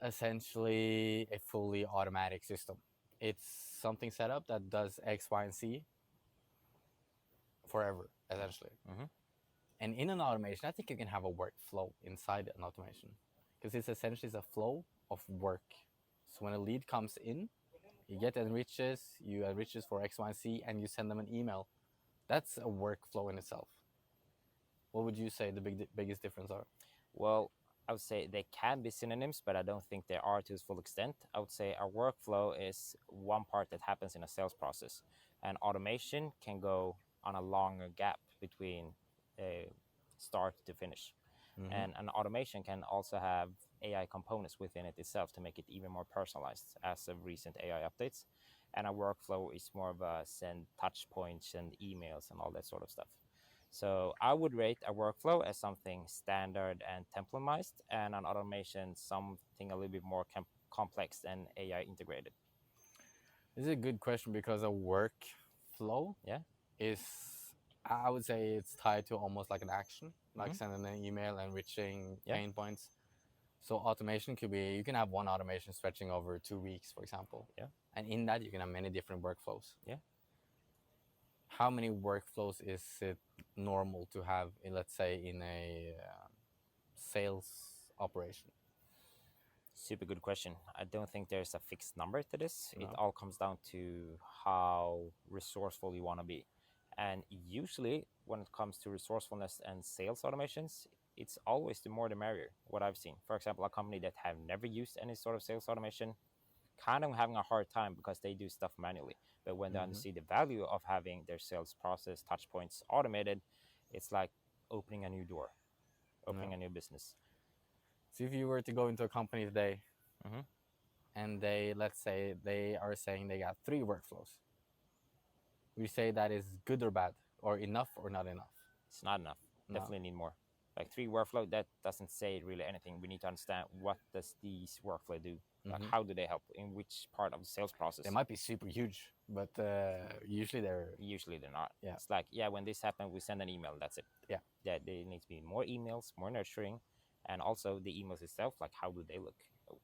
essentially a fully automatic system. It's something set up that does X, Y, and Z forever, essentially. And in an automation, I think you can have a workflow inside an automation because it's essentially a flow of work. So when a lead comes in, you get enriches, you enriches for X, Y, and Z, and you send them an email. That's a workflow in itself. What would you say the biggest difference are? Well, I would say they can be synonyms, but I don't think they are to its full extent. I would say a workflow is one part that happens in a sales process, and automation can go on a longer gap between start to finish. And an automation can also have AI components within it itself to make it even more personalized as of recent AI updates. And a workflow is more of a send touch points and emails and all that sort of stuff. So I would rate a workflow as something standard and templatized, and an automation something a little bit more complex and AI integrated. This is a good question because a workflow Yeah, is, I would say, it's tied to almost like an action, like sending an email, enriching Yeah. pain points. So automation could be, you can have one automation stretching over 2 weeks, for example. Yeah. And in that, you can have many different workflows. Yeah. How many workflows is it normal to have, in, let's say, in a sales operation? Super good question. I don't think there's a fixed number to this. No. It all comes down to how resourceful you want to be. And usually, when it comes to resourcefulness and sales automations, it's always the more the merrier, what I've seen. For example, a company that have never used any sort of sales automation, kind of having a hard time because they do stuff manually. But when they see the value of having their sales process touch points automated, it's like opening a new door, opening a new business. So if you were to go into a company today and they, let's say, they are saying they got 3 workflows, we say that is good or bad, or enough or not enough? It's not enough. Definitely need more. Like 3 workflow, that doesn't say really anything. We need to understand what does these workflow do. Like how do they help? In which part of the sales process? They might be super huge, but usually they're not. Yeah. It's like, yeah, when this happened, we send an email. That's it. Yeah. There needs to be more emails, more nurturing, and also the emails itself. Like, how do they look?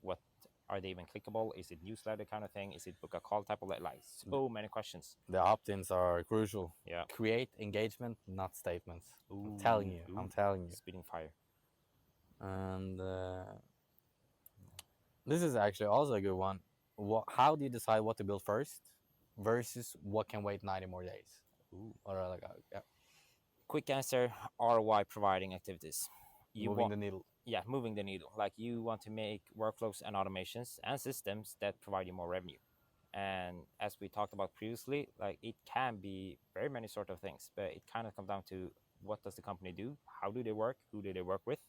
What are they even clickable? Is it newsletter kind of thing? Is it book a call type of like so many questions? The opt-ins are crucial. Yeah. Create engagement, not statements. I'm telling you. Spitting fire. And this is actually also a good one. How do you decide what to build first versus what can wait 90 more days? Or like, yeah. Quick answer: ROI providing activities. Moving the needle. Yeah, moving the needle. Like, you want to make workflows and automations and systems that provide you more revenue. And as we talked about previously, like, it can be very many sort of things, but it kind of comes down to what does the company do, how do they work, who do they work with,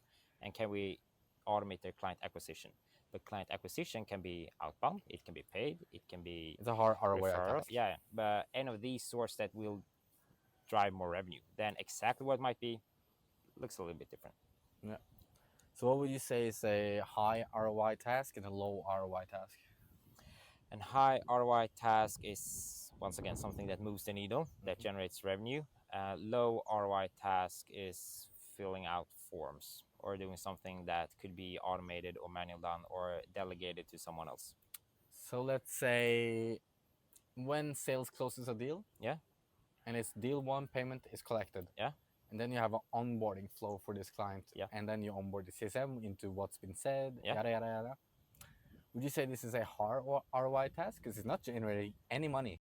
and can we automate their client acquisition. But client acquisition can be outbound, it can be paid, it can be It's a hard ROI referrals. task. Yeah, but any of these sources that will drive more revenue, then exactly what it might be looks a little bit different. Yeah. So what would you say is a high ROI task and a low ROI task? And high ROI task is, once again, something that moves the needle, that generates revenue. Low ROI task is filling out forms or doing something that could be automated or manual done or delegated to someone else. So let's say when sales closes a deal, Yeah, and it's deal 1, payment is collected. yeah, And then you have an onboarding flow for this client. Yeah. And then you onboard the CSM into what's been said, Yeah. yada, yada, yada. Would you say this is a hard ROI task? Because it's not generating any money.